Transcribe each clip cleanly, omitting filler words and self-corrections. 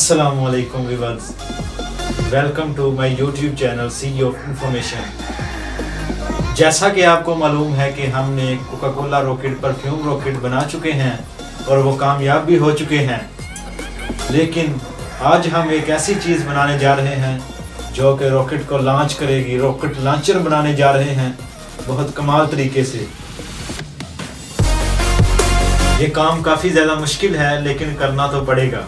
अस्सलामुअलैकुम viewers, welcome to my YouTube channel sea of information. जैसा कि आपको मालूम है कि हमने Coca Cola rocket perfume rocket बना चुके हैं और वो कामयाब भी हो चुके हैं, लेकिन आज हम एक ऐसी चीज़ बनाने जा रहे हैं जो कि रॉकेट को लॉन्च करेगी। रॉकेट लॉन्चर बनाने जा रहे हैं बहुत कमाल तरीके से। ये काम काफ़ी ज़्यादा मुश्किल है लेकिन करना तो पड़ेगा।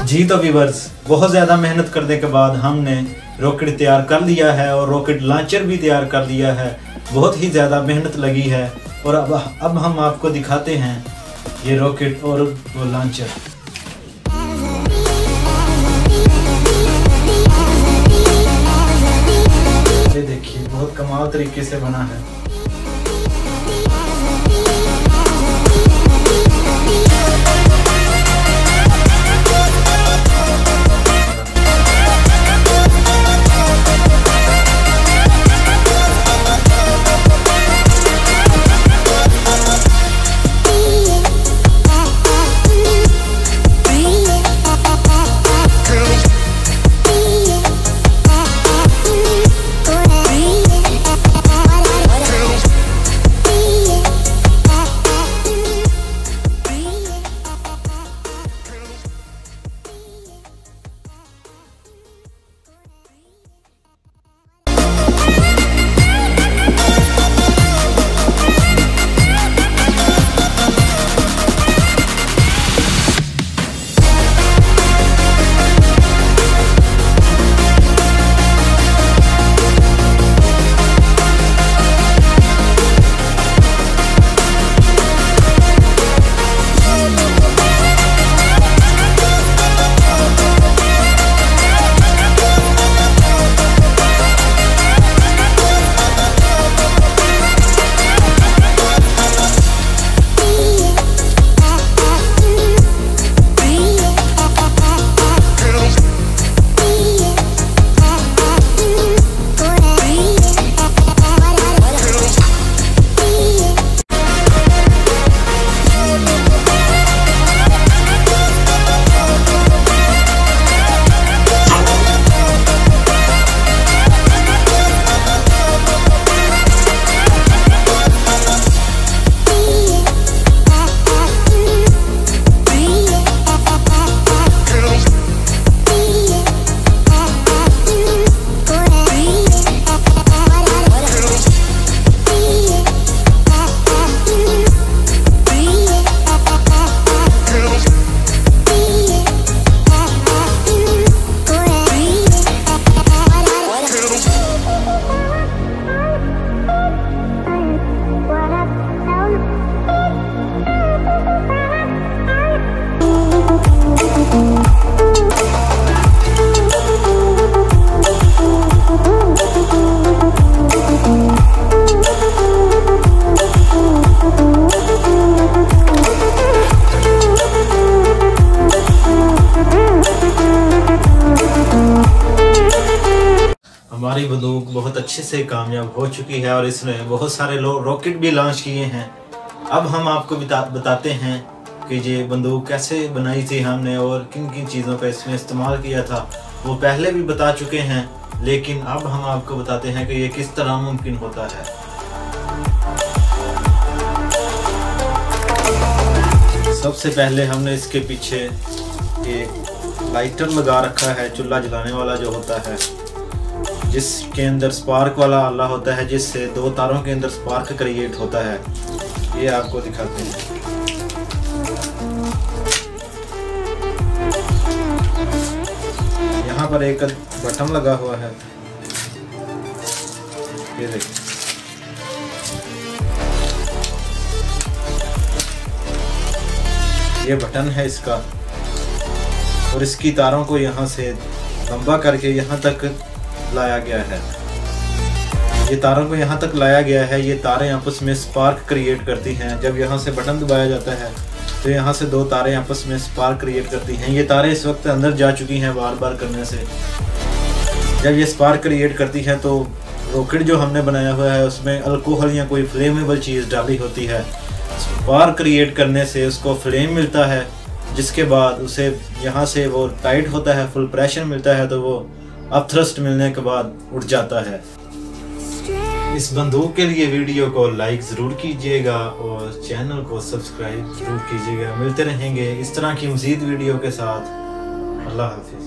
जी तो व्यूअर्स, बहुत ज़्यादा मेहनत करने के बाद हमने रॉकेट तैयार कर लिया है और रॉकेट लॉन्चर भी तैयार कर लिया है। बहुत ही ज़्यादा मेहनत लगी है और अब हम आपको दिखाते हैं ये रॉकेट और वो लॉन्चर। ये देखिए, बहुत कमाल तरीके से बना है। अच्छे से कामयाब हो चुकी है और इसने बहुत सारे रॉकेट भी लॉन्च किए हैं। अब हम आपको बताते हैं कि ये बंदूक कैसे बनाई थी हमने और किन किन चीज़ों का इसमें इस्तेमाल किया था। वो पहले भी बता चुके हैं, लेकिन अब हम आपको बताते हैं कि ये किस तरह मुमकिन होता है। सबसे पहले हमने इसके पीछे एक लाइटर लगा रखा है, चूल्हा जलाने वाला जो होता है, जिसके अंदर स्पार्क वाला आला होता है, जिससे 2 तारों के अंदर स्पार्क क्रिएट होता है। ये आपको दिखाते हैं। यहाँ पर एक बटन लगा हुआ है, ये देखिए। ये बटन है इसका, और इसकी तारों को यहाँ से लंबा करके यहाँ तक लाया गया है। ये तारों को यहाँ तक लाया गया है। ये तारें आपस में स्पार्क क्रिएट करती हैं। जब यहाँ से बटन दबाया जाता है तो यहाँ से 2 तारें आपस में स्पार्क क्रिएट करती हैं। ये तारें इस वक्त अंदर जा चुकी हैं बार बार करने से। जब ये स्पार्क क्रिएट करती हैं तो रॉकेट जो हमने बनाया हुआ है उसमें अल्कोहल या कोई फ्लेमेबल चीज़ डाली होती है। स्पार्क क्रिएट करने से उसको फ्लेम मिलता है, जिसके बाद उसे यहाँ से वो टाइट होता है, फुल प्रेशर मिलता है, तो वो अब थ्रस्ट मिलने के बाद उठ जाता है। इस बंदूक के लिए वीडियो को लाइक ज़रूर कीजिएगा और चैनल को सब्सक्राइब ज़रूर कीजिएगा। मिलते रहेंगे इस तरह की मज़ीद वीडियो के साथ। अल्लाह हाफिज़।